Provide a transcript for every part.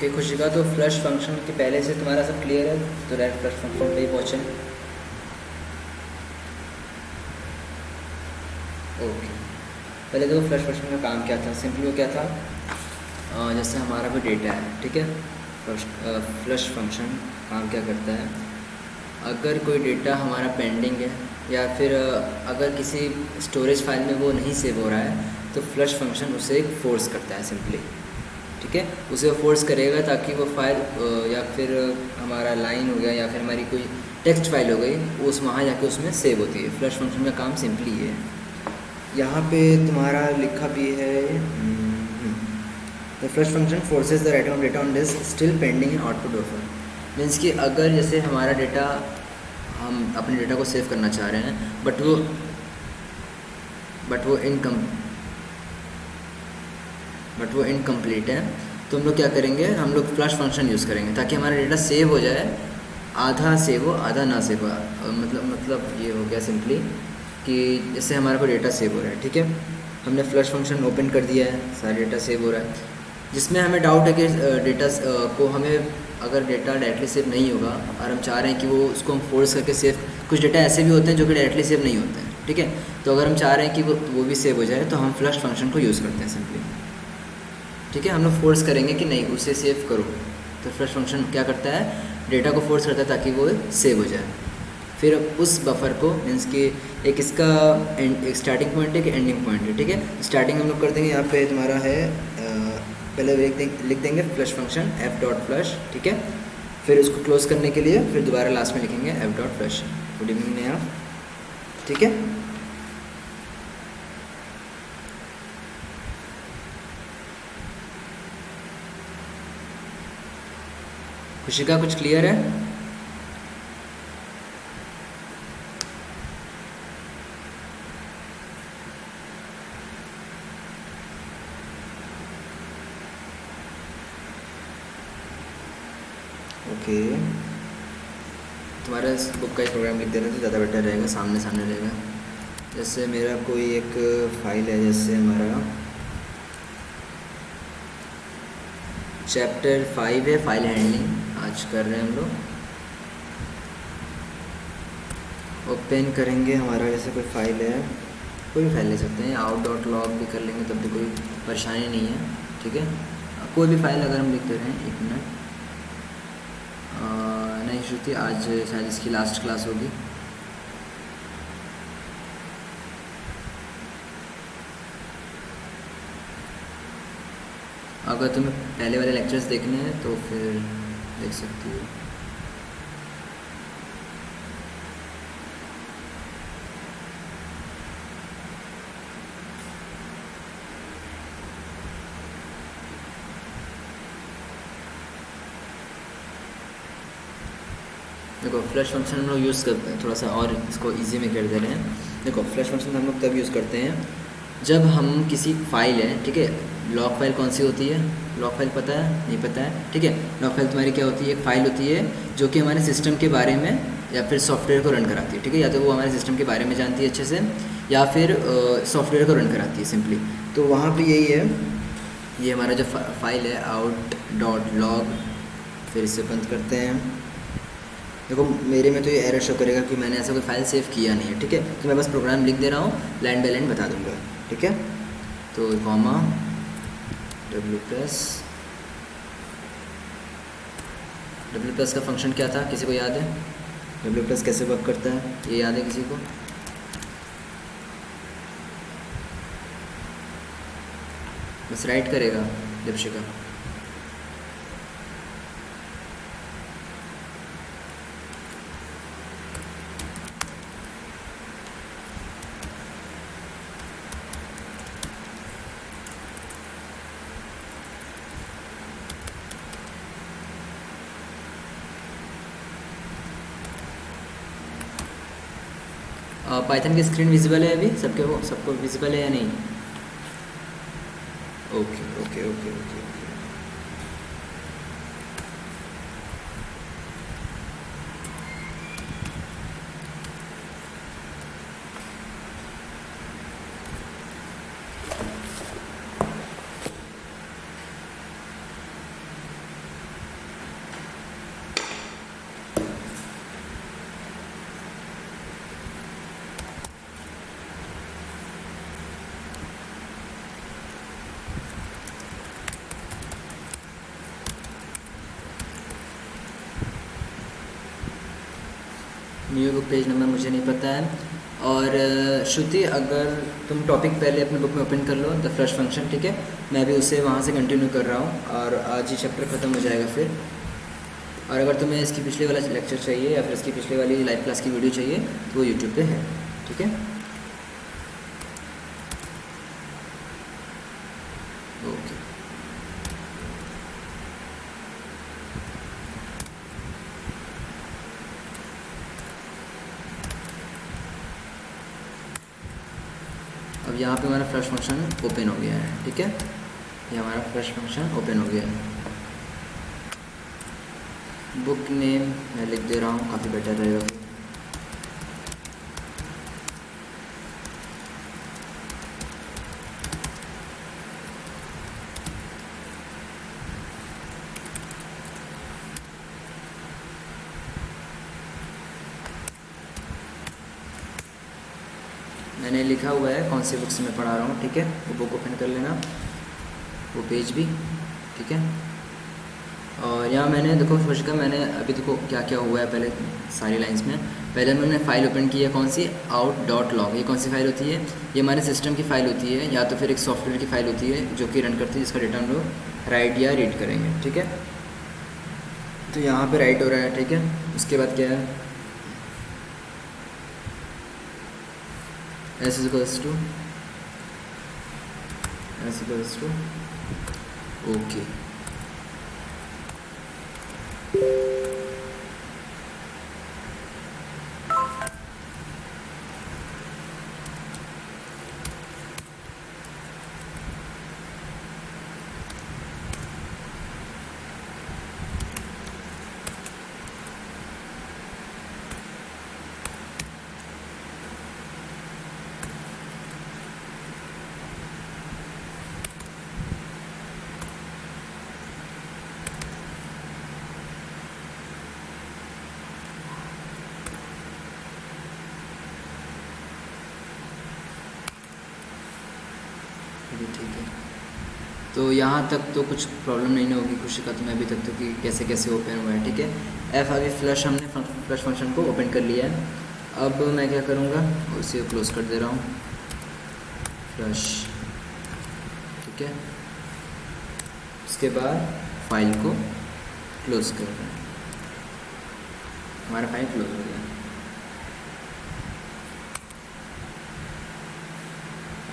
Okay Khushika, तो flush function के पहले से तुम्हारा सब क्लियर है, तो डायरेक्ट फ्लश फंक्शन पे ही पहुँचे। ओके, पहले देखो फ्लश फंक्शन का काम क्या था। सिंपली वो क्या था, जैसे हमारा कोई डेटा है, ठीक है। फ्लश फंक्शन काम क्या करता है, अगर कोई डेटा हमारा पेंडिंग है या फिर अगर किसी स्टोरेज फाइल में वो नहीं सेव हो रहा है, तो फ्लश फंक्शन उसे एक फोर्स करता है सिंपली, ठीक है। उसे फोर्स करेगा ताकि वो फाइल या फिर हमारा लाइन हो गया या फिर हमारी कोई टेक्स्ट फाइल हो गई, वो उस वहाँ जाके उसमें सेव होती है। फ्लश फंक्शन का काम सिंपली ये है। यहाँ पे तुम्हारा लिखा भी है, the flush function forces the writing of data on disk still pending in output buffer. Means कि अगर जैसे हमारा डेटा, हम अपने डेटा को सेव करना चाह रहे हैं बट वो इनकम्प्लीट है, तो हम लोग क्या करेंगे, हम लोग फ्लश फंक्शन यूज़ करेंगे ताकि हमारा डेटा सेव हो जाए, आधा सेव हो आधा ना सेव हो। मतलब ये हो गया सिंपली कि जैसे हमारा कोई डेटा सेव हो रहा है, ठीक है। हमने फ्लश फंक्शन ओपन कर दिया है, सारा डेटा सेव हो रहा है। जिसमें हमें डाउट है कि डेटा को हमें, अगर डेटा डायरेक्टली सेव नहीं होगा और हम चाह रहे हैं कि वो उसको हम फोर्स करके सेव, कुछ डेटा ऐसे भी होते हैं जो कि डायरेक्टली सेव नहीं होते हैं, ठीक है। तो अगर हम चाह रहे हैं कि वो भी सेव हो जाए, तो हम फ्लश फंक्शन को यूज़ करते हैं सिंपली, ठीक है। हम लोग फोर्स करेंगे कि नहीं उसे सेव करो, तो फ्लश फंक्शन क्या करता है, डेटा को फोर्स करता है ताकि वो सेव हो जाए। फिर उस बफर को, मीन्स कि एक इसका एक स्टार्टिंग पॉइंट है, एक एंडिंग पॉइंट है, ठीक है। स्टार्टिंग हम लोग कर देंगे, यहाँ पे तुम्हारा है, पहले लिख देंगे flush function F dot flush, ठीक है। फिर उसको क्लोज करने के लिए फिर दोबारा लास्ट में लिखेंगे F dot flush, good evening Neha, ठीक है। खुशिका कुछ क्लियर है? ओके, तुम्हारा इस बुक का ही प्रोग्राम लिख देना तो ज़्यादा बेटर रहेगा, सामने सामने रहेगा। जैसे मेरा कोई एक फाइल है, जैसे हमारा चैप्टर 5 है, फाइल हैंडलिंग आज कर रहे हैं हम लोग। ओपन करेंगे, हमारा जैसे कोई फाइल है, कोई भी फाइल ले सकते हैं, आउट डॉट लॉग भी कर लेंगे, तब भी कोई परेशानी नहीं है, ठीक है। कोई भी फाइल अगर हम लिख दे रहे हैं, एक मिनट, नहीं श्रुति, आज शायद इसकी लास्ट क्लास होगी। अगर तुम्हें पहले वाले लेक्चर्स देखने हैं तो फिर देख सकती हो। देखो फ्लश फंक्शन हम लोग यूज़ करते हैं, थोड़ा सा और इसको इजी में कर दे रहे हैं। देखो फ्लश फंक्शन हम लोग तब यूज़ करते हैं जब हम किसी फाइल है, ठीक है। लॉग फाइल कौन सी होती है, लॉग फाइल पता है, नहीं पता है, ठीक है। लॉग फाइल तुम्हारी क्या होती है, एक फाइल होती है जो कि हमारे सिस्टम के बारे में या फिर सॉफ्टवेयर को रन कराती है, ठीक है। या तो वो हमारे सिस्टम के बारे में जानती है अच्छे से, या फिर सॉफ्टवेयर को रन कराती है सिंपली। तो वहाँ पे यही है, ये हमारा जो फाइल है आउट डॉट लॉग, फिर इसे बंद करते हैं। देखो मेरे में तो ये एरर शो करेगा कि मैंने ऐसा कोई फाइल सेव किया नहीं है, ठीक है। तो मैं बस प्रोग्राम लिख दे रहा हूँ, लाइन बाय लाइन बता दूंगा, ठीक है। तो कॉमा डब्ल्यू प्लस का फंक्शन क्या था, किसी को याद है? डब्ल्यू प्लस कैसे वर्क करता है, ये याद है किसी को? बस राइट करेगा दीपशिका। पाइथन की स्क्रीन विजिबल है अभी सबके, वो सबको विजिबल है या नहीं? Okay okay okay okay okay. New book page number मुझे नहीं पता है। और श्रुति, अगर तुम टॉपिक पहले अपने बुक में ओपन कर लो, द फ्लश फंक्शन, ठीक है, मैं भी उसे वहाँ से कंटिन्यू कर रहा हूँ और आज ही चैप्टर ख़त्म हो जाएगा फिर। और अगर तुम्हें इसकी पिछले वाला लेक्चर चाहिए या फिर इसकी पिछले वाली लाइव क्लास की वीडियो चाहिए तो वो यूट्यूब पे है, ठीक है। ओके, अब यहाँ पे हमारा फ्लश फंक्शन ओपन हो गया है, ठीक है। ये हमारा फ्लश फंक्शन ओपन हो गया है। बुक नेम मैं लिख दे रहा हूँ, काफ़ी बेटर रहेगा। मैंने लिखा हुआ है कौन सी बुक से मैं पढ़ा रहा हूँ, ठीक है। वो बुक ओपन कर लेना, वो पेज भी, ठीक है। और यहाँ मैंने देखो फर्स्ट मैंने अभी देखो क्या क्या हुआ है पहले सारी लाइंस में। पहले मैंने फ़ाइल ओपन की है, कौन सी, out.log। ये कौन सी फ़ाइल होती है, ये हमारे सिस्टम की फ़ाइल होती है, या तो फिर एक सॉफ्टवेयर की फ़ाइल होती है जो कि रन करती है, जिसका डेटा हम लोग राइट या रीड करेंगे, ठीक है। तो यहाँ पे राइट हो रहा है, ठीक है। उसके बाद क्या है, s इक्वल्स टू ओके। ठीक है, तो यहाँ तक तो कुछ प्रॉब्लम नहीं होगी खुशी का, तो मैं अभी तक तो कि कैसे कैसे ओपन हुआ है, ठीक है। एफ अभी फ्लश हमने फ्लश फंक्शन को ओपन कर लिया है। अब मैं क्या करूँगा, उसे क्लोज कर दे रहा हूँ, फ्लश, ठीक है। उसके बाद फाइल को क्लोज कर रहे हैं, हमारा फाइल क्लोज हो गया।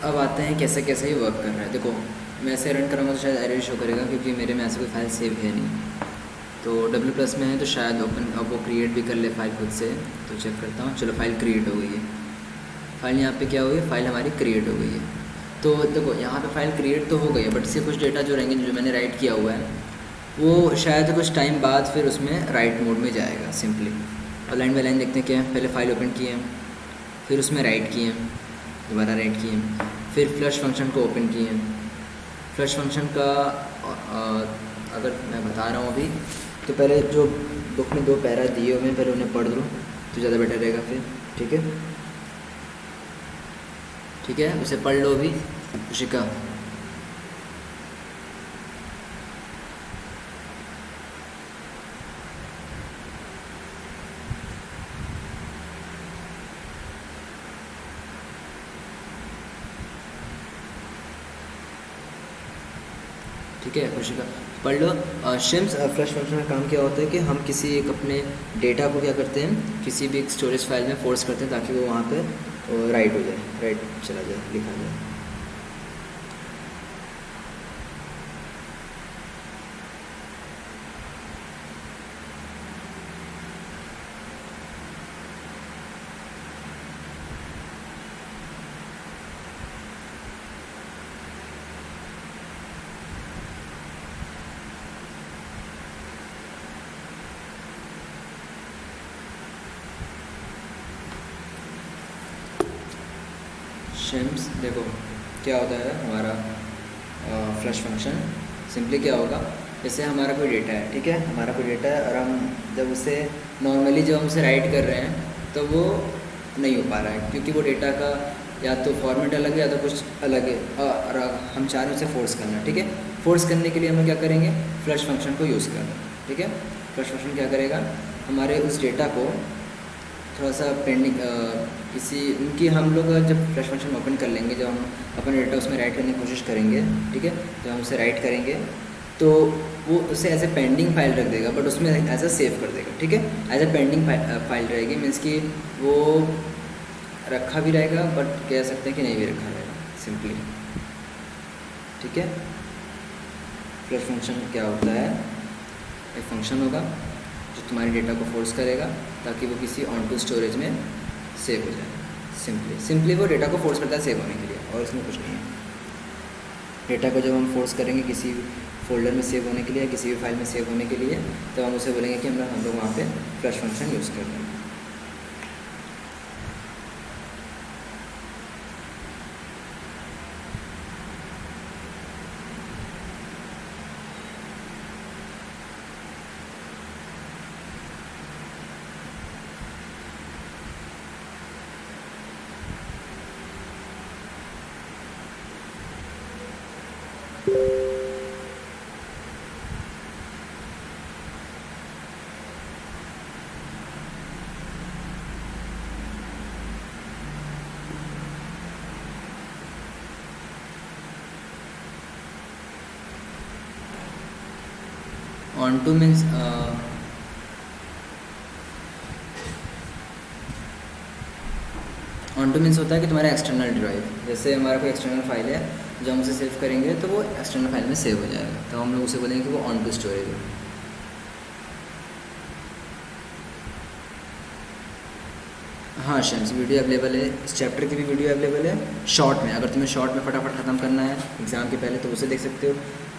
अब आते हैं कैसे कैसे ये वर्क कर रहा है। देखो मैं ऐसे रन करूँगा तो शायद एरर शो करेगा, क्योंकि मेरे में ऐसे कोई फाइल सेव है नहीं। तो W+ में है तो शायद ओपन, अब वो क्रिएट भी कर ले फाइल खुद से। तो चेक करता हूँ, चलो फाइल क्रिएट हो गई है। फाइल यहाँ पे क्या हुई है, फाइल हमारी क्रिएट हो गई है। तो देखो यहाँ पे फाइल क्रिएट तो हो गई है, बट इससे कुछ डेटा जो रहेंगे जो मैंने राइट किया हुआ है वो शायद कुछ टाइम बाद फिर उसमें राइट मोड में जाएगा सिंपली। और लाइन बाई लाइन देखते हैं क्या है। पहले फाइल ओपन किए हैं, फिर उसमें राइट किए हैं, दोबारा राइट किए हैं, फिर फ्लश फंक्शन को ओपन किए हैं। फ्लश फंक्शन का अगर मैं बता रहा हूँ अभी, तो पहले जो बुक में 2 पैरा दिए हुए हैं पहले उन्हें पढ़ लो तो ज़्यादा बेटर रहेगा फिर, ठीक है। ठीक है, उसे पढ़ लो अभी शिका। ठीक है खुशिका, पढ़ लो। शिम्स फ्लश फंक्शन का काम क्या होता है कि हम किसी एक अपने डेटा को क्या करते हैं, किसी भी एक स्टोरेज फाइल में फोर्स करते हैं ताकि वो वहाँ पे राइट हो जाए, राइट चला जाए, लिखा जाए। शिम्स देखो क्या होता है हमारा फ्लश फंक्शन। सिंपली क्या होगा, जैसे हमारा कोई डेटा है, ठीक है, हमारा कोई डेटा है और हम जब उसे नॉर्मली जब हम उसे राइट कर रहे हैं तो वो नहीं हो पा रहा है, क्योंकि वो डेटा का या तो फॉर्मेट अलग है या तो कुछ अलग है, और हम चाह रहे हैं उसे फोर्स करना। ठीक है, फोर्स करने के लिए हम क्या करेंगे, फ्लश फंक्शन को यूज़ करना। ठीक है, फ्लश फंक्शन क्या करेगा, हमारे उस डेटा को थोड़ा सा पेंडिंग किसी उनकी हम लोग जब फ्लैश फंक्शन ओपन कर लेंगे, जब हम अपना डेटा उसमें राइट करने की कोशिश करेंगे, ठीक है, जब हम उसे राइट करेंगे तो वो उसे एज ए पेंडिंग फाइल रख देगा, बट उसमें एज अ सेव कर देगा, ठीक है। एज ए पेंडिंग फाइल रहेगी, मीन्स कि वो रखा भी रहेगा, बट कह सकते हैं कि नहीं भी रखा रहेगा, सिंपली, ठीक है। फ्लैश फंक्शन क्या होता है, एक फंक्शन होगा जो तुम्हारे डेटा को फोर्स करेगा ताकि वो किसी ऑन टू स्टोरेज में सेव हो जाए। सिंपली वो डेटा को फोर्स करता है सेव होने के लिए, और इसमें कुछ नहीं है। डेटा को जब हम फोर्स करेंगे किसी फोल्डर में सेव होने के लिए, किसी भी फाइल में सेव होने के लिए, तो हम उसे बोलेंगे कि हम लोग वहाँ पे फ्लैश फंक्शन यूज़ कर रहे हैं। On two means on two means होता है कि तुम्हारा एक्सटर्नल ड्राइव, जैसे हमारा कोई एक्सटर्नल फाइल है, जो हम उसे सेव करेंगे तो वो एक्सटर्नल फाइल में सेव हो जाएगा, तो हम लोग उसे बोलेंगे कि वो ऑन टू स्टोरेज है। हाँ शेम्स, वीडियो अवेलेबल है, इस चैप्टर की भी वीडियो अवेलेबल है शॉर्ट में। अगर तुम्हें शॉर्ट में फटाफट ख़त्म करना है एग्ज़ाम के पहले तो उसे देख सकते हो,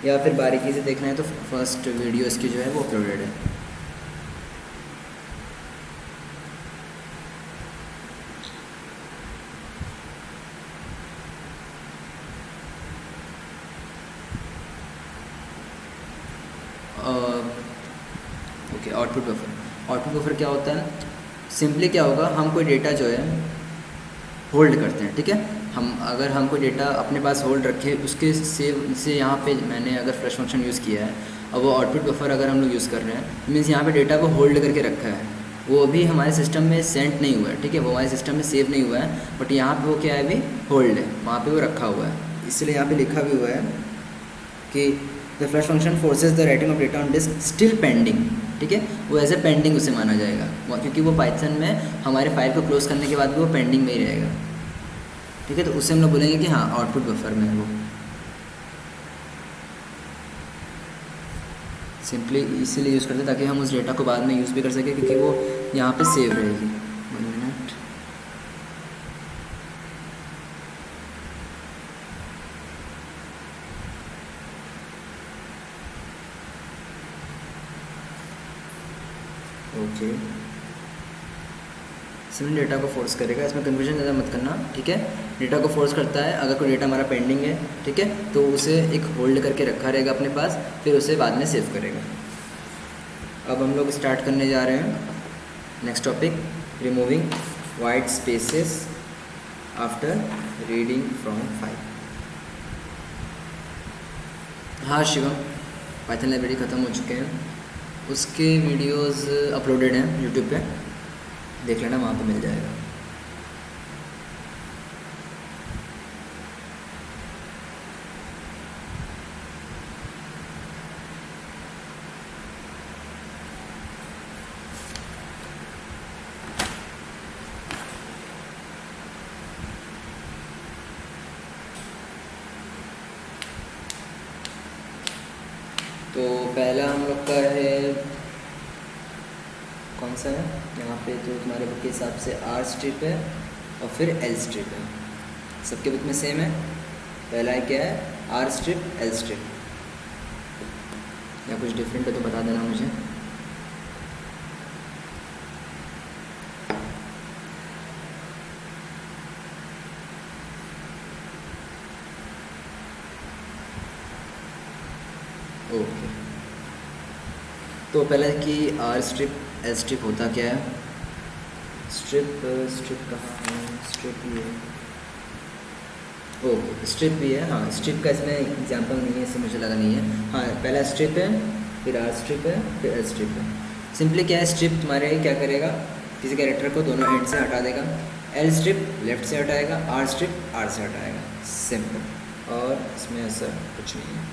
या फिर बारीकी से देखना है तो फर्स्ट वीडियो इसकी जो है वो अपलोडेड है। Okay, output buffer. Output buffer क्या होता है, सिंपली क्या होगा, हम कोई डेटा जो है होल्ड करते हैं, ठीक है। हम कोई डेटा अपने पास होल्ड रखे, उसके सेव से यहाँ पे मैंने अगर फ्लैश फंक्शन यूज़ किया है, अब वो आउटपुट बफर अगर हम लोग यूज़ कर रहे हैं, मीन्स यहाँ पे डेटा को होल्ड करके रखा है, वो अभी हमारे सिस्टम में सेंड नहीं हुआ है, ठीक है, वो हमारे सिस्टम में सेव नहीं हुआ है, बट यहाँ पे वो क्या है, अभी होल्ड है, वहाँ पे वो रखा हुआ है। इसलिए यहाँ पे लिखा भी हुआ है कि the flash function forces the writing of data on disk still pending, ठीक है, वो एज ए पेंडिंग उसे माना जाएगा, क्योंकि वो पाइथन में हमारे फाइल को क्लोज करने के बाद भी वो पेंडिंग में ही रहेगा, ठीक है। तो उससे हम लोग बोलेंगे कि हाँ आउटपुट बफर में है वो। सिंपली इसीलिए यूज़ करते हैं ताकि हम उस डेटा को बाद में यूज़ भी कर सकें, क्योंकि वो यहाँ पे सेव रहेगी। 1 मिनट, ओके। इसमें डेटा को फोर्स करेगा, इसमें कन्फ्यूजन ज़्यादा मत करना, ठीक है। डेटा को फोर्स करता है, अगर कोई डेटा हमारा पेंडिंग है, ठीक है, तो उसे एक होल्ड करके रखा रहेगा अपने पास, फिर उसे बाद में सेव करेगा। अब हम लोग स्टार्ट करने जा रहे हैं next topic, removing white spaces after reading from file. हाँ शिवम, पाइथन लाइब्रेरी ख़त्म हो चुके हैं, उसके वीडियोस अपलोडेड हैं यूट्यूब पे, देख लेना, वहाँ पे मिल जाएगा। तो पहला हम लोग का है, कौन सा है यहाँ पे, तो तुम्हारे बुक के हिसाब से आर स्ट्रिप है और फिर एल स्ट्रिप है, सबके बुक में सेम है। पहला है क्या है, आर स्ट्रिप, एल स्ट्रिप, या कुछ डिफरेंट है तो बता देना मुझे। ओके, तो पहले कि आर स्ट्रिप एल स्ट्रिप होता क्या है। स्ट्रिप कहाँ है, स्ट्रिप ये, ओके स्ट्रिप भी है, हाँ स्ट्रिप का इसमें एग्जांपल नहीं है, इससे मुझे लगा नहीं है। हाँ पहला स्ट्रिप है, फिर आर स्ट्रिप है, फिर एल स्ट्रिप है। सिंपली क्या है, स्ट्रिप तुम्हारे क्या करेगा, किसी कैरेक्टर को दोनों एंड से हटा देगा। एल स्ट्रिप लेफ्ट से हटाएगा, आर स्ट्रिप आर से हटाएगा, सिंपल। और इसमें ऐसा कुछ नहीं है।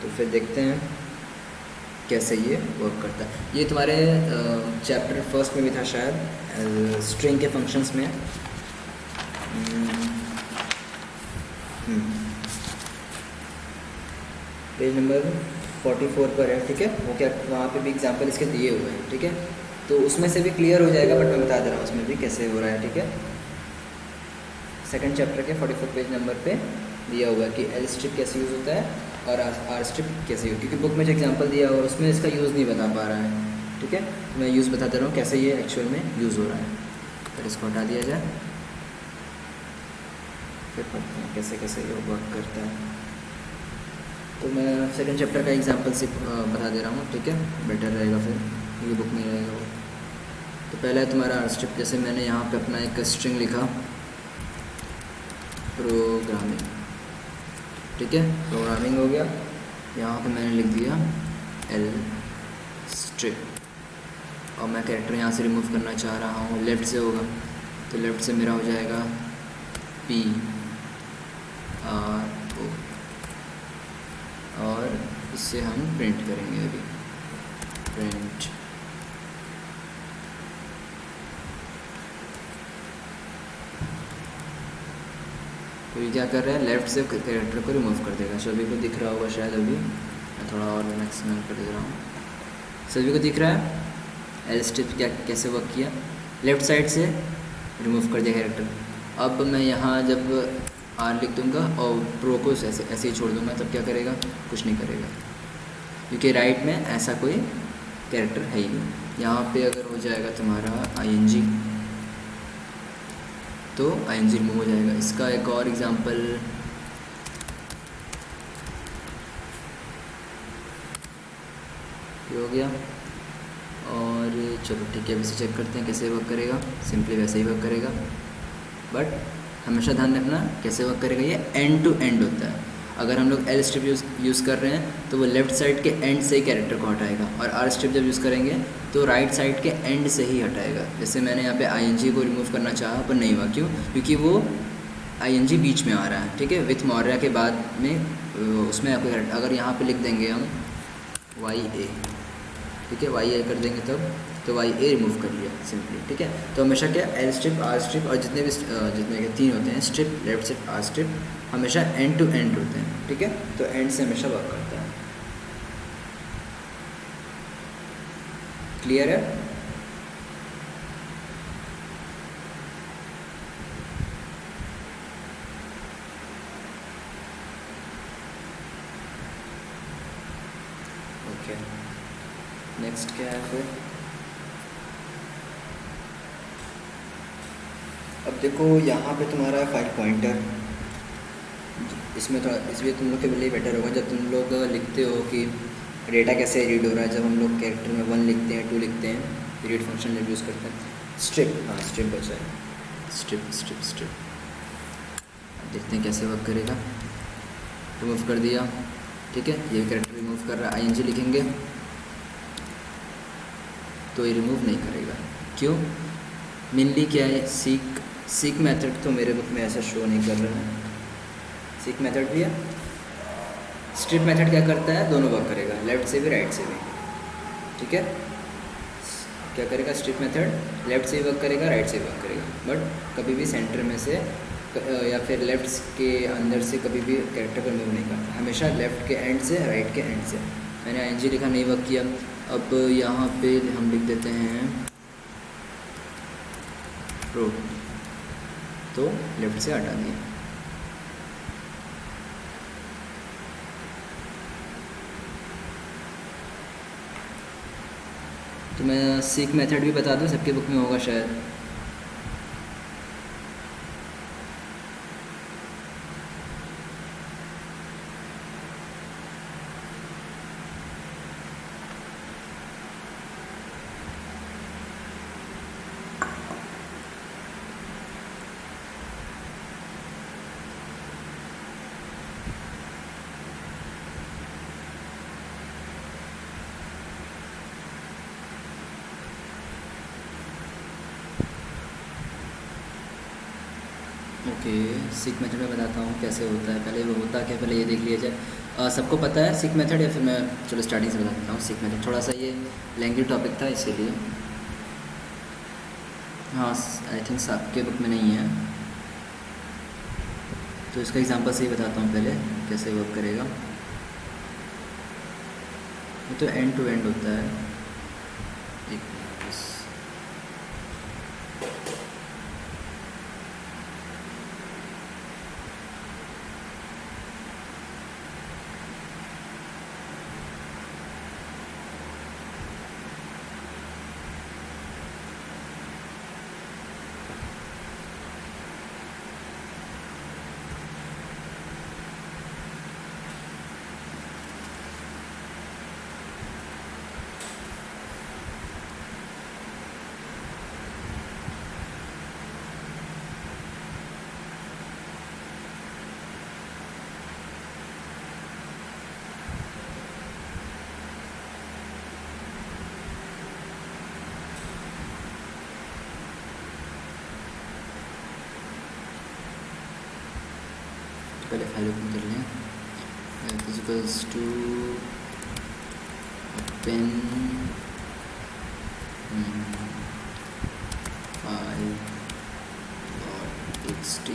तो फिर देखते हैं कैसे ये वर्क करता है। ये तुम्हारे चैप्टर फर्स्ट में भी था शायद, स्ट्रिंग के फंक्शंस में। पेज नंबर 44 पर है, ठीक है। वो क्या वहाँ पे भी एग्जांपल इसके दिए हुए हैं, ठीक है। तो उसमें से भी क्लियर हो जाएगा, बट मैं बता दे रहा हूँ उसमें भी कैसे हो रहा है, ठीक है। सेकंड चैप्टर के 44 पेज नंबर पे दिया हुआ है कि एल स्ट्रिप कैसे यूज़ होता है और आर स्ट्रिप कैसे यूज़, क्योंकि बुक में जो एग्जांपल दिया हुआ है उसमें इसका यूज़ नहीं बता पा रहा है, ठीक है। मैं यूज़ बता दे रहा हूँ कैसे ये एक्चुअल में यूज़ हो रहा है। फिर इसको हटा दिया जाए, फिर पढ़ते हैं कैसे कैसे ये वर्क करता है। तो मैं सेकंड चैप्टर का एग्जांपल से बता दे रहा हूँ, ठीक है, बेटर रहेगा फिर, ये बुक में रहेगा वो। तो पहला है तुम्हारा आर स्ट्रिप। जैसे मैंने यहाँ पे अपना एक स्ट्रिंग लिखा प्रोग्रामिंग, ठीक है, प्रोग्रामिंग हो गया। यहाँ पे मैंने लिख दिया एल स्ट्रिप, और मैं कैरेक्टर यहाँ से रिमूव करना चाह रहा हूँ, लेफ़्ट से होगा, तो लेफ़्ट से मेरा हो जाएगा पी आर ओ, और इससे हम प्रिंट करेंगे अभी, प्रिंट। तो ये क्या कर रहा है, लेफ़्ट से कैरेक्टर को रिमूव कर देगा। सभी को दिख रहा होगा शायद, अभी मैं थोड़ा और मैक्सिमम कर दे रहा हूँ। सभी को दिख रहा है एल स्ट्रिप क्या कैसे वर्क किया, लेफ़्ट साइड से रिमूव कर दिया कैरेक्टर। अब मैं यहाँ जब आर लिख दूँगा और प्रो को ऐसे ऐसे ही छोड़ दूँगा, तब क्या करेगा, कुछ नहीं करेगा, क्योंकि राइट में ऐसा कोई कैरेक्टर है ही नहीं। यहाँ पे अगर हो जाएगा तुम्हारा ING, तो ING रिमूव हो जाएगा। इसका एक और एग्जांपल, ये हो गया। और चलो ठीक है, वैसे चेक करते हैं कैसे वर्क करेगा। सिंपली वैसे ही वर्क करेगा, बट हमेशा ध्यान रखना कैसे वर्क करेगा। ये एंड टू एंड होता है। अगर हम लोग एल स्ट्रिप यूज़ कर रहे हैं तो वो लेफ़्ट साइड के एंड से ही कैरेक्टर को हटाएगा, और आर स्ट्रिप जब यूज़ करेंगे तो राइट साइड के एंड से ही हटाएगा। जैसे मैंने यहाँ पे ING को रिमूव करना चाहा पर नहीं हुआ, क्यों, क्योंकि वो ING बीच में आ रहा है, ठीक है, विथ मौर्य के बाद में उसमें आपको कैरेक्टर, अगर यहाँ पे लिख देंगे हम YA, ठीक है, YA कर देंगे तब, तो YA रिमूव कर लिया सिंपली, ठीक है। तो हमेशा क्या एल स्ट्रिप आर स्ट्रिप और जितने के 3 होते हैं, strip left strip R strip, हमेशा एंड टू एंड होते हैं, ठीक है। तो एंड से हमेशा वर्क करता है। क्लियर है? ओके, नेक्स्ट क्या है फिर। अब देखो यहाँ पे तुम्हारा 5 पॉइंटर, इसमें थोड़ा इसलिए तुम लोग के लिए बेटर होगा जब तुम लोग लिखते हो कि डेटा कैसे रीड हो रहा है। जब हम लोग कैरेक्टर में 1 लिखते हैं, 2 लिखते हैं, रीड फंक्शन जब यूज़ करते हैं। स्ट्रिप, हाँ स्ट्रिप बचा है, स्ट्रिप स्ट्रिप स्ट्रिप। देखते हैं कैसे वर्क करेगा। रिमूव कर दिया, ठीक है, ये कैरेक्टर रिमूव कर रहा है। ING लिखेंगे तो ये रिमूव नहीं करेगा, क्यों, मेनली क्या है, सीक मेथड तो मेरे बुक में ऐसा शो नहीं कर रहा है। सीक मेथड भी है, स्ट्रिप मेथड क्या करता है, दोनों वर्क करेगा, लेफ़्ट से भी राइट से भी, ठीक है। क्या करेगा, स्ट्रिप मेथड लेफ़्ट से भी वर्क करेगा, राइट से भी वर्क करेगा, बट कभी भी सेंटर में से या फिर लेफ़्ट के अंदर से कभी भी कैरेक्टर को रिमूव नहीं करता, हमेशा लेफ़्ट के एंड से, राइट के एंड से। मैंने ING लिखा, नहीं वर्क किया। अब यहाँ पे हम लिख देते हैं प्रो, तो लेफ़्ट से हटा दिया। तो मैं सीक मेथड भी बता दूं, सबके बुक में होगा शायद। ओके, सीक मेथड में बताता हूँ कैसे होता है। पहले वो होता क्या, पहले ये देख लिया जाए। सबको पता है सीक मेथड, या फिर मैं चलो स्टार्टिंग से बता देता हूँ। सीक मेथड थोड़ा सा ये लैंग्वेज टॉपिक था इसीलिए। हाँ, आई थिंक आपके बुक में नहीं है, तो इसका एग्जांपल से ही बताता हूँ पहले कैसे वर्क करेगा। ये तो एंड टू एंड होता है। एक मिनट बस। पहले फाइल ओपन कर लें। F equals to open file .txt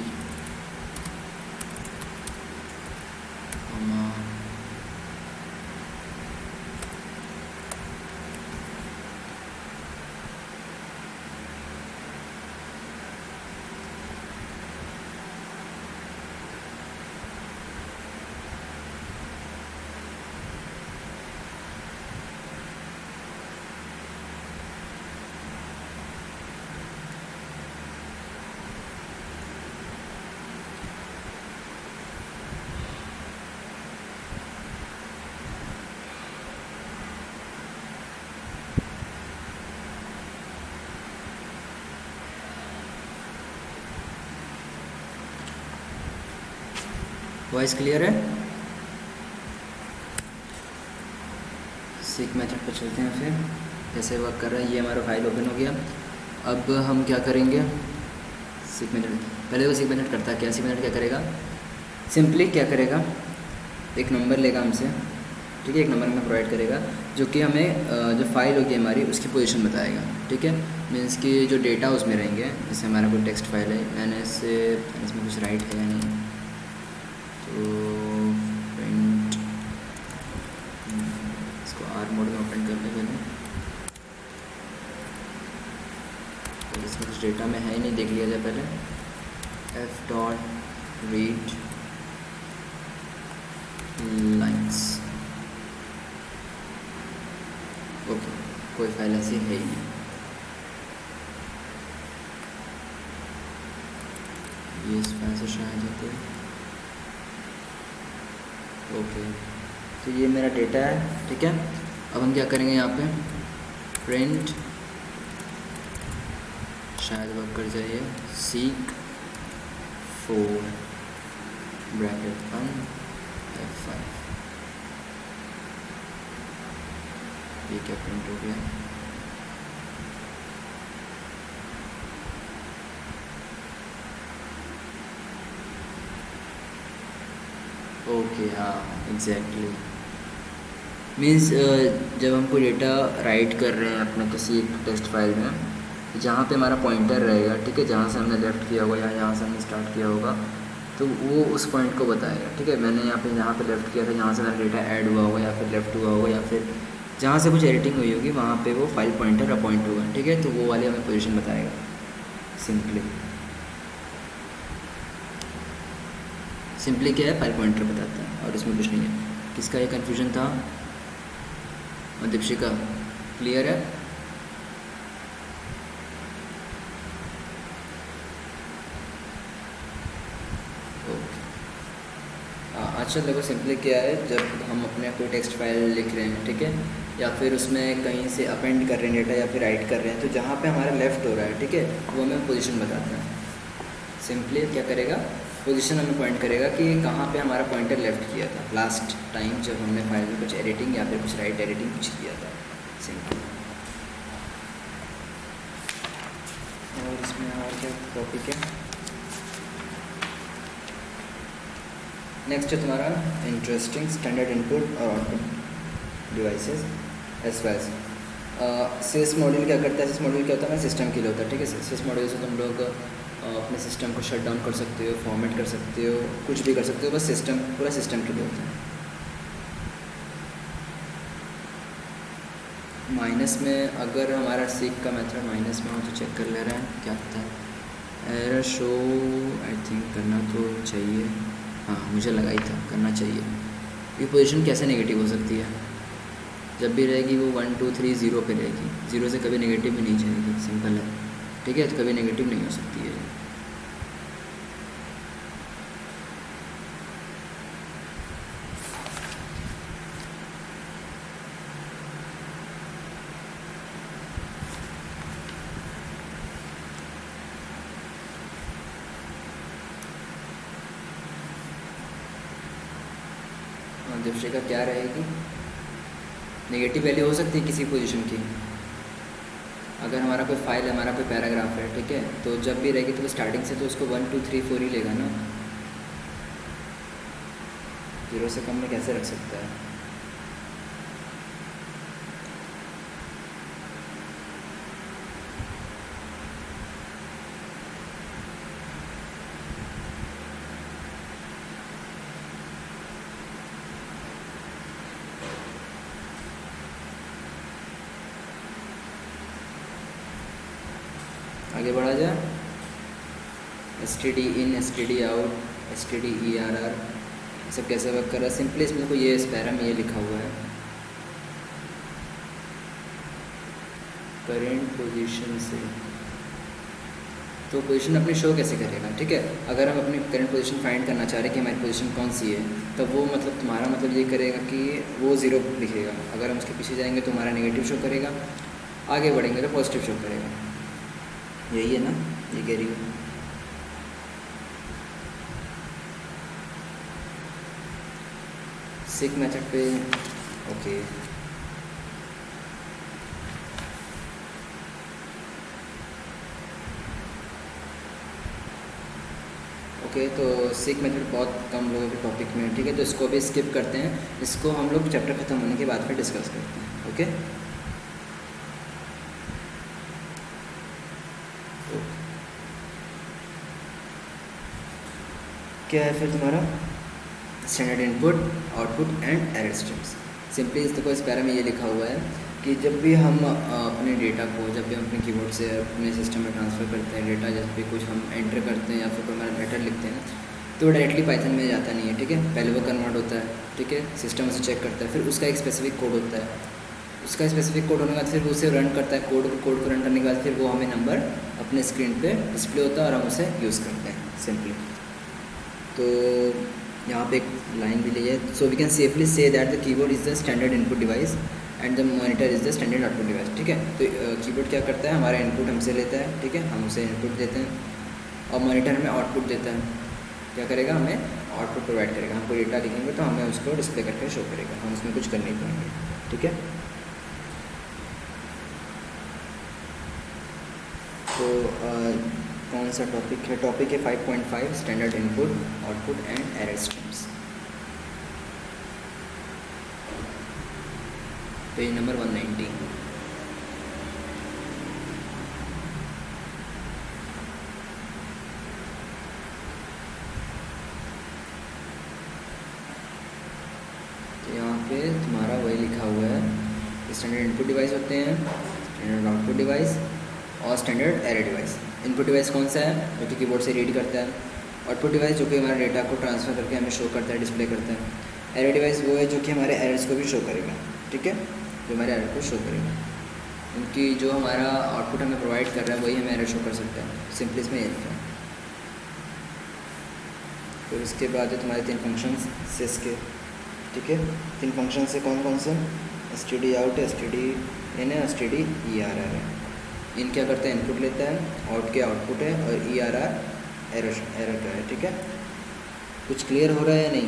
voice clear है? सीक मेथड पर चलते हैं फिर कैसे वर्क कर रहा है। ये हमारा फाइल ओपन हो गया। अब हम क्या करेंगे, सीक मेथड पहले वो सीक मेथड करता है क्या। सीक मेथड क्या करेगा, सिंपली क्या करेगा, एक नंबर लेगा हमसे, ठीक है। एक नंबर हमें प्रोवाइड करेगा जो कि हमें जो फाइल होगी हमारी उसकी पोजीशन बताएगा, ठीक है। मीन्स कि जो डेटा उसमें रहेंगे, जैसे हमारा कोई टेक्स्ट फाइल है, मैंने इसमें कुछ राइट है या नहीं, तो प्रिंट, इसको आर मोड में ओपन करने के लिए, तो इसमें कुछ डेटा में है ही नहीं, देख लिया जाए पहले। F dot read lines, okay, कोई फाइल ऐसी है ही नहीं। ये इस फाइल से शायद होते हैं, ओके। तो ये मेरा डेटा है, ठीक है। अब हम क्या करेंगे यहाँ पे, प्रिंट, शायद वर्क कर जाइए, सीक 4 ब्रैकेट 1 F5, ये क्या प्रिंट हो गया, ओके। हाँ, एग्जैक्टली। मीन्स जब हम कोई डेटा राइट कर रहे हैं अपने किसी एक टेक्स्ट फाइल में, जहाँ पे हमारा पॉइंटर रहेगा, ठीक है, जहाँ से हमने लेफ़्ट किया होगा या जहाँ से हमने स्टार्ट किया होगा, तो वो उस पॉइंट को बताएगा, ठीक है। मैंने यहाँ पे लेफ़्ट किया था, जहाँ से मेरा डेटा ऐड हुआ होगा या फिर लेफ़्ट हुआ होगा या फिर जहाँ से कुछ एडिटिंग हुई होगी, वहाँ पे वो फाइल पॉइंटर अपॉइंट होगा, ठीक है। तो वो वाली हमें पोजीशन बताएगा सिंपली क्या है, फाइल पॉइंटर बताता है और इसमें कुछ नहीं है। किसका ये कन्फ्यूजन था, दीपशिका, क्लियर है? ओके। अच्छा देखो, सिंपली क्या है, जब हम अपने कोई टेक्स्ट फाइल लिख रहे हैं, ठीक है, या फिर उसमें कहीं से अपेंड कर रहे हैं डेटा या फिर राइट कर रहे हैं, तो जहाँ पे हमारा लेफ़्ट हो रहा है, ठीक है, वो हमें पोजीशन बताता है। सिंपली क्या करेगा, पोजीशन हमें पॉइंट करेगा कि कहाँ पे हमारा पॉइंटर लेफ़्ट किया था लास्ट टाइम जब हमने फाइल में कुछ एडिटिंग या फिर कुछ राइट एडिटिंग कुछ किया था, सिंपल। और इसमें और क्या टॉपिक है, नेक्स्ट है तुम्हारा इंटरेस्टिंग स्टैंडर्ड इनपुट और आउटपुट डिवाइसेस एज वेल। सिस मॉड्यूल क्या करता है? सिस मॉड्यूल क्या होता है? सिस्टम के लिए होता है, ठीक है। सिस मॉड्यूल से तुम लोग अपने सिस्टम को शट डाउन कर सकते हो, फॉर्मेट कर सकते हो, कुछ भी कर सकते हो, बस सिस्टम, पूरा सिस्टम के लिए होता है। माइनस में अगर हमारा सीक का मेथड माइनस में हो तो चेक कर ले रहे हैं क्या होता है। एरर शो आई थिंक करना तो चाहिए, हाँ मुझे लगा ही था करना चाहिए। ये पोजीशन कैसे नेगेटिव हो सकती है? जब भी रहेगी वो 1 2 3 0 पे रहेगी, 0 से कभी नेगेटिव भी नहीं जाएगी, सिंपल है, ठीक है। तो कभी नेगेटिव नहीं हो सकती है। दीपशिका क्या रहेगी? नेगेटिव वैल्यू हो सकती है किसी पोजीशन की। अगर हमारा कोई फाइल है, हमारा कोई पैराग्राफ है, ठीक है, तो जब भी रहेगी तो स्टार्टिंग से तो उसको 1 2 3 4 ही लेगा ना, 0 से कम में कैसे रख सकता है? आगे बढ़ा जाए। S T D in, S T D out, S T D E R R, सब कैसे वर्क कर रहा है? सिंपली इसमें को ये इस पैरा में ये लिखा हुआ है, करेंट पोजीशन से। तो पोजीशन अपनी शो कैसे करेगा, ठीक है। अगर हम अपनी करंट पोजीशन फाइंड करना चाह रहे हैं कि हमारी पोजीशन कौन सी है, तब वो मतलब तुम्हारा मतलब ये करेगा कि वो 0 लिखेगा। अगर हम उसके पीछे जाएंगे तो हमारा नेगेटिव शो करेगा, आगे बढ़ेंगे तो पॉजिटिव शो करेगा। यही है ना, ये कह रही हूँ। सिक मेथड पे ओके। ओके, तो सिक मेथड बहुत कम लोगों के टॉपिक में है, ठीक है, तो इसको भी स्किप करते हैं। इसको हम लोग चैप्टर ख़त्म होने के बाद फिर डिस्कस करते हैं। ओके, क्या है फिर तुम्हारा standard input, output and error streams. Simply इस देखो, इस पैरा में ये लिखा हुआ है कि जब भी हम अपने डेटा को, जब भी हम अपने कीबोर्ड से अपने सिस्टम में ट्रांसफ़र करते हैं डेटा, जब भी कुछ हम एंटर करते हैं या फिर कोई हमारा लेटर लिखते हैं, तो वो डायरेक्टली पाइथन में जाता नहीं है, ठीक है। पहले वो कन्वर्ट होता है, ठीक है, सिस्टम उसे चेक करता है, फिर उसका एक स्पेसिफिक कोड होता है। उसका स्पेसिफिक कोड होने के बाद फिर वो उसे रन करता है, कोड को रन करने के बाद फिर वो हमें नंबर अपने स्क्रीन पे डिस्प्ले होता है और हम उसे यूज़ करते हैं सिंपली। तो यहाँ पे एक लाइन भी ली है, so we can safely say that the keyboard is the standard input device and the monitor is the standard output device, ठीक है। तो कीबोर्ड क्या करता है, हमारा इनपुट हमसे लेता है, ठीक है, हम उसे इनपुट देते हैं, और मॉनिटर हमें आउटपुट देता है। क्या करेगा, हमें आउटपुट प्रोवाइड करेगा। हम कोई डेटा लिखेंगे तो हमें उसको डिस्प्ले करके शो करेगा, हम उसमें कुछ कर नहीं पाएंगे, ठीक है। तो कौन सा टॉपिक है? टॉपिक है 5.5 standard input, output and error streams. Page number 190। तो यहाँ पे तुम्हारा वही लिखा हुआ है, स्टैंडर्ड इनपुट डिवाइस होते हैं, स्टैंडर्ड आउटपुट डिवाइस और standard error device. Input device कौन सा है, जो कि कीबोर्ड से रीड करता है। आउटपुट डिवाइस जो कि हमारे डेटा को ट्रांसफ़र करके हमें शो करता है, डिस्प्ले करता है। एरर डिवाइस वो है जो कि हमारे एरर्स को भी शो करेगा, ठीक है, जो हमारे एरर को शो करेगा। उनकी जो हमारा आउटपुट हमें प्रोवाइड कर रहा है वही हमें एरर शो कर सकता है, सिंपली इसमें ये लिखा है। फिर उसके बाद है तुम्हारे 3 फंक्शंस सिस के, ठीक है। 3 फंक्शन से कौन कौन से? S T D out, S T D in है, S T D E R R है। इन क्या करता है, इनपुट लेता है, आउट के आउटपुट है, और ई आर आर एरर का है, ठीक है। कुछ क्लियर हो रहा है या नहीं?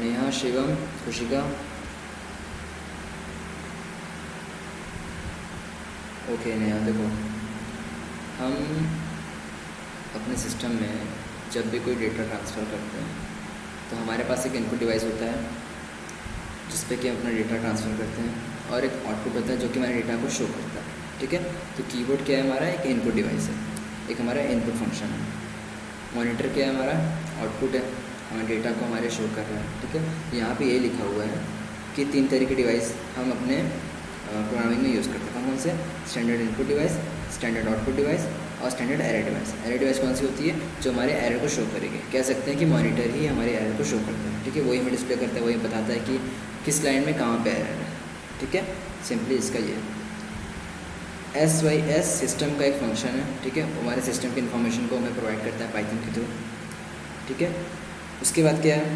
नेहा, शिवम, खुशिका। ओके नेहा, देखो हम अपने सिस्टम में जब भी कोई डेटा ट्रांसफ़र करते हैं तो हमारे पास एक इनपुट डिवाइस होता है जिस पे कि हम अपना डेटा ट्रांसफ़र करते हैं, और एक आउटपुट होता है जो कि हमारे डेटा को शो करता है। ठीक है, तो कीबोर्ड क्या है हमारा, एक इनपुट डिवाइस है, एक हमारा इनपुट फंक्शन है। मॉनिटर क्या है हमारा, आउटपुट है, हमारे डेटा को हमारे शो कर रहा है। ठीक है, यहाँ पे ये लिखा हुआ है कि 3 तरह के डिवाइस हम अपने प्रोग्रामिंग में यूज़ करते हैं। कौन कौन से, standard input device, standard output device और standard error device. Error device कौन सी होती है, जो हमारे एरर को शो करेगी। कह सकते हैं कि मॉनिटर ही हमारे एरर को शो करता है। ठीक है, वही हमें डिस्प्ले करता है, वही बताता है कि किस लाइन में कहाँ पे एरर है। ठीक है, सिंपली इसका ये SYS सिस्टम का एक फंक्शन है। ठीक है, हमारे सिस्टम की इन्फॉर्मेशन को हमें प्रोवाइड करता है पाइथन के थ्रू। ठीक है, उसके बाद क्या है,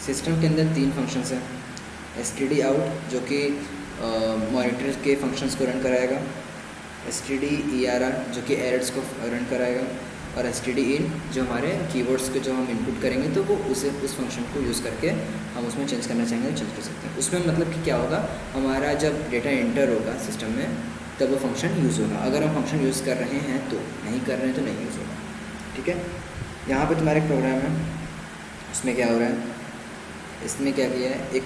सिस्टम के अंदर 3 फंक्शंस हैं। std out जो कि मॉनिटर के फंक्शंस को रन कराएगा, std err जो कि एरर्स को रन कराएगा, और std in जो हमारे कीवर्ड्स के जो हम इनपुट करेंगे तो वो उस फंक्शन को यूज़ करके हम उसमें चेंज करना चाहेंगे तो चेंज कर सकते हैं। उसमें मतलब कि क्या होगा, हमारा जब डेटा एंटर होगा सिस्टम में तब वो फंक्शन यूज़ होगा। अगर हम फंक्शन यूज़ कर रहे हैं तो, नहीं कर रहे हैं तो नहीं यूज़ होगा। ठीक है, यहाँ पे तुम्हारा एक प्रोग्राम है, उसमें क्या हो रहा है, इसमें क्या किया है, एक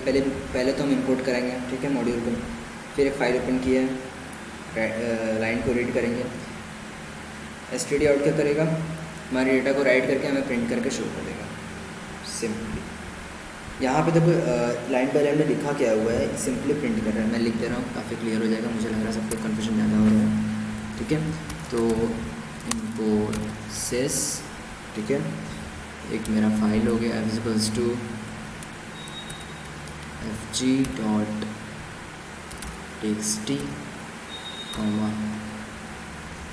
पहले तो हम इंपोर्ट करेंगे। ठीक है, मॉड्यूल को, फिर एक फाइल ओपन किया है, लाइन को रीड करेंगे। std out क्या करेगा, हमारे डेटा को राइट करके हमें प्रिंट करके शो कर देगा सिंपली। यहाँ पे देखो लाइन बाय लाइन में लिखा क्या हुआ है, सिंपली प्रिंट कर रहा है। मैं लिख दे रहा हूँ, काफ़ी क्लियर हो जाएगा, मुझे लग रहा है सबको कन्फ्यूजन ज़्यादा हो रहा है। ठीक है, तो import sys, ठीक है, एक मेरा फाइल हो गया f = fg.txt,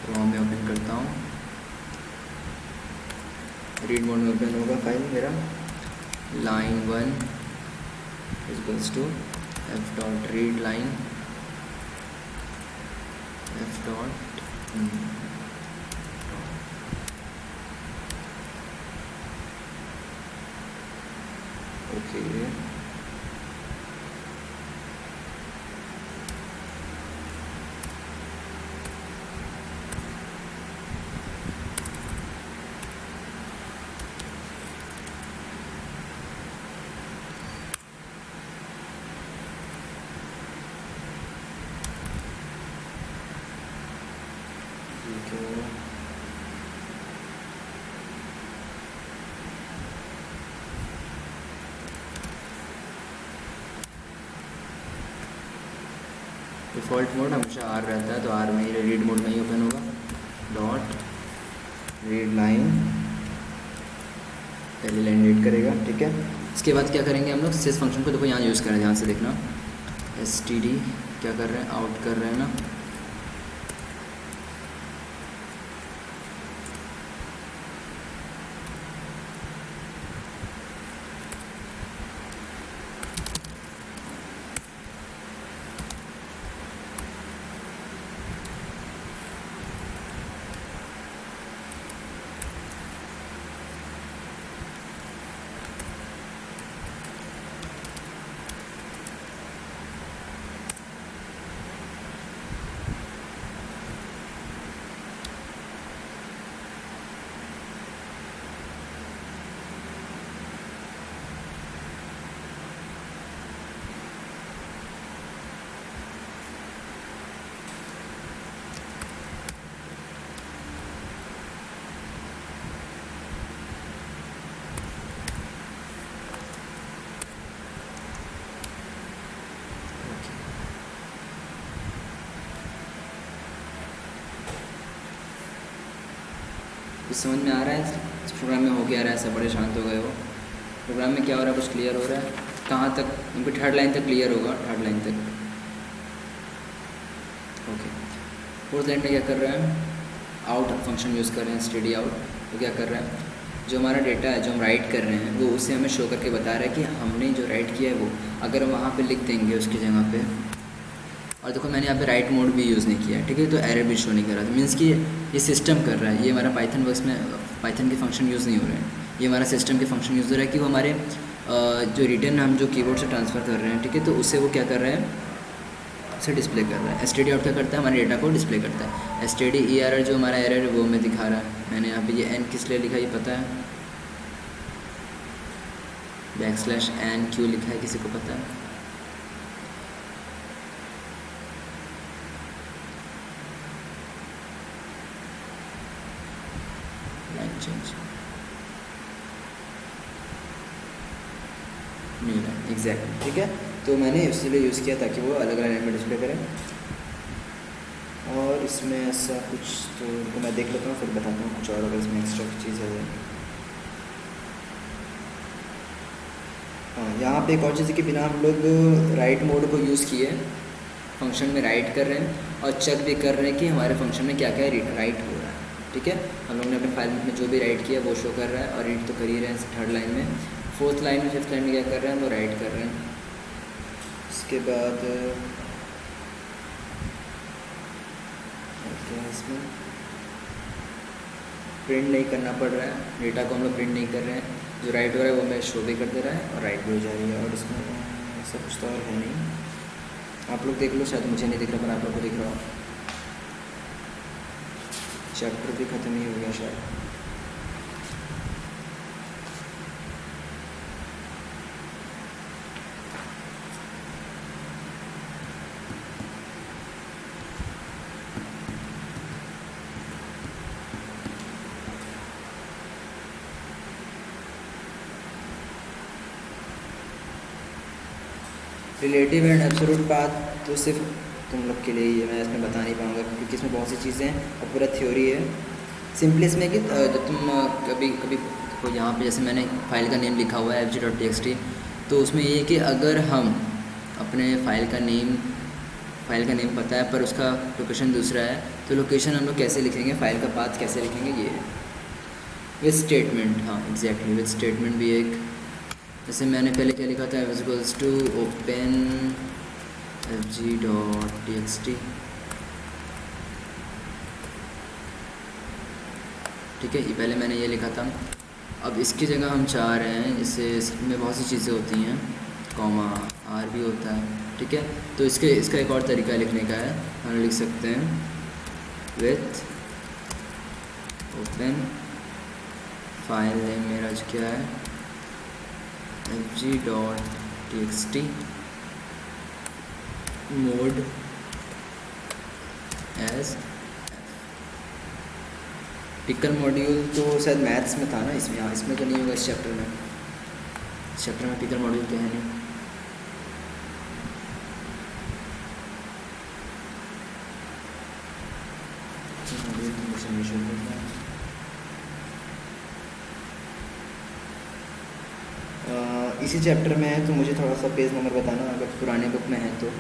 में ओपन करता हूँ, रीड मोड में ओपन होगा फाइल मेरा। line 1 = f.read line f. Okay, default mode हमेशा R रहता है, तो R में ही, रीड मोड में ही ओपन होगा। डॉट रीड लाइन, पहली लाइन रीड करेगा। ठीक है, इसके बाद क्या करेंगे हम लोग, सिस फंक्शन को देखो यहाँ यूज़ करें, ध्यान से देखना। std क्या कर रहे हैं, आउट कर रहे हैं ना, कुछ समझ में आ रहा है इस प्रोग्राम में हो क्या रहा है, सब बड़े शांत हो गए हो। प्रोग्राम में क्या हो रहा है, कुछ क्लियर हो रहा है, कहाँ तक, उनकी 3rd लाइन तक क्लियर होगा, 3rd लाइन तक। ओके, 4th लाइन में क्या कर रहे हैं, आउट फंक्शन यूज़ कर रहे हैं, std out। तो क्या कर रहा है, जो हमारा डेटा है जो हम राइट कर रहे हैं वो उसे हमें शो करके बता रहा है कि हमने जो राइट किया है वो, अगर हम वहाँ पे लिख देंगे उसकी जगह पे, और देखो मैंने यहाँ पे राइट मोड भी यूज़ नहीं किया है। ठीक है, तो एरर भी शो नहीं कर रहा था, मीन्स कि ये सिस्टम कर रहा है, ये हमारा पाइथन वर्क्स में पाइथन के फंक्शन यूज़ नहीं हो रहे हैं, ये हमारा सिस्टम के फंक्शन यूज़ हो रहा है कि वो हमारे जो रिटर्न हम जो कीबोर्ड से ट्रांसफ़र कर रहे हैं, ठीक है, तो उससे वो क्या कर रहे हैं, उसे डिस्प्ले कर रहा है। std आउट क्या करता है, हमारे डेटा को डिस्प्ले करता है। std err जो हमारा एरर है वो हमें दिखा रहा है। मैंने यहाँ पे ये n किस लिए लिखा ये पता है, \n क्यों लिखा है किसी को पता है? लाइन चेंज नहीं है एग्जैक्टली, ठीक है। तो मैंने इसलिए यूज़ किया ताकि वो अलग अलग लाइन में डिस्प्ले करें। और इसमें ऐसा कुछ तो मैं देख लेता हूँ फिर बताता हूँ कुछ और अगर इसमें एक्स्ट्रा चीज़ है। हाँ, यहाँ पे एक और चीज़ कि बिना हम लोग राइट मोड को यूज़ किए फंक्शन में राइट कर रहे हैं और चेक भी कर रहे हैं कि हमारे फंक्शन में क्या क्या राइट हो रहा है, ठीक है। हम लोग ने अपने फाइल में जो भी राइट किया वो शो कर रहा है और रीड तो कर ही रहे हैं थर्ड लाइन में। फोर्थ लाइन में फिफ्थ लाइन में क्या कर रहे हैं, हम लोग राइट कर रहे हैं। इसके बाद क्या है इसमें, प्रिंट नहीं करना पड़ रहा है, डेटा को हम लोग प्रिंट नहीं कर रहे हैं, जो राइट हो रहा है वो हमें शो भी कर दे रहा है और राइट भी हो जा रही है। और इसमें ऐसा कुछ तो और है नहीं, आप लोग देख लो, शायद मुझे नहीं दिख रहा पर आप लोग को दिख रहा हो। चैप्टर भी ख़त्म ही हो गया शायद। रिलेटिव एंड एब्सोल्यूट पाथ तो सिर्फ तुम लोग के लिए ही है, मैं इसमें बता नहीं पाऊँगा क्योंकि इसमें बहुत सी चीज़ें हैं और पूरा थ्योरी है। सिंपली इसमें कि जब तुम कभी कभी को यहाँ पे जैसे मैंने फाइल का नेम लिखा हुआ है fg.txt, तो उसमें ये है कि अगर हम अपने फाइल का नेम पता है पर उसका लोकेशन दूसरा है, तो लोकेशन हम लोग कैसे लिखेंगे, फाइल का पाथ कैसे लिखेंगे, ये है विद स्टेटमेंट। हाँ एग्जैक्टली, विद स्टेटमेंट भी एक, जैसे मैंने पहले क्या लिखा था, इक्वल्स टू ओपन fg.txt, ठीक है, ये पहले मैंने ये लिखा था। अब इसकी जगह हम चाह रहे हैं, जैसे इसमें बहुत सी चीज़ें होती हैं, कॉमा आर भी होता है, ठीक है, तो इसका एक और तरीका लिखने का है, हम लिख सकते हैं विथ ओपन फाइल नेम मेरा क्या है fg.txt mode as pickle module तो शायद मैथ्स में था ना, इसमें हाँ इसमें तो नहीं होगा, इस चैप्टर में पिकल मॉड्यूल तो है नहीं। इसी चैप्टर में है तो मुझे थोड़ा सा पेज नंबर बताना अगर पुराने बुक में है तो।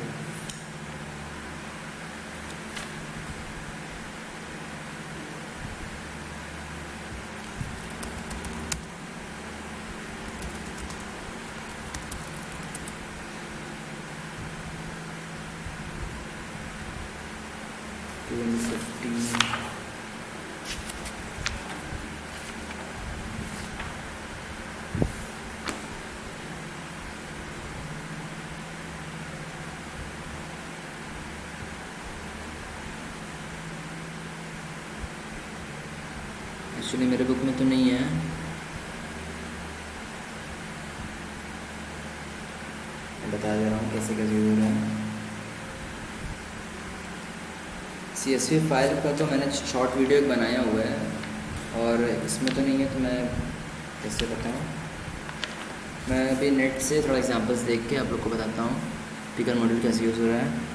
एक्चुअली मेरे बुक में तो नहीं है, मैं बता दे रहा हूँ कैसे कैसे हो रहा है। CSV फाइल का तो मैंने शॉर्ट वीडियो एक बनाया हुआ है और इसमें तो नहीं है, तो मैं कैसे बताऊँ। मैं अभी नेट से थोड़ा एग्जांपल्स देख के आप लोग को बताता हूँ पिकल मॉड्यूल कैसे यूज़ हो रहा है।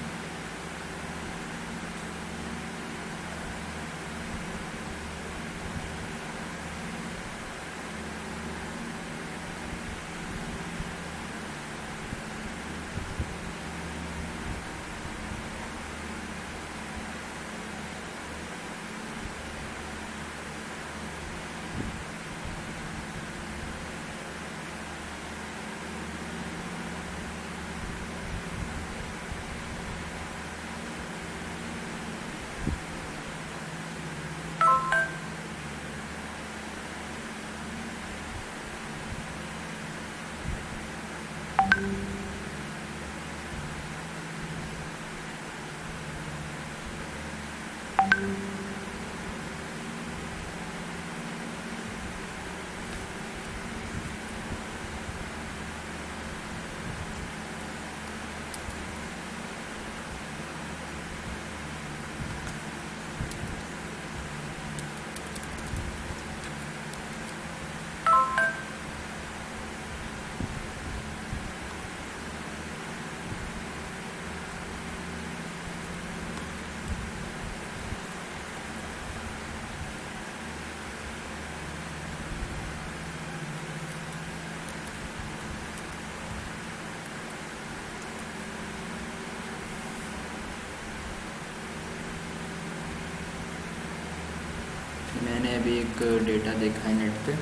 मैंने अभी एक डेटा देखा है नेट पे,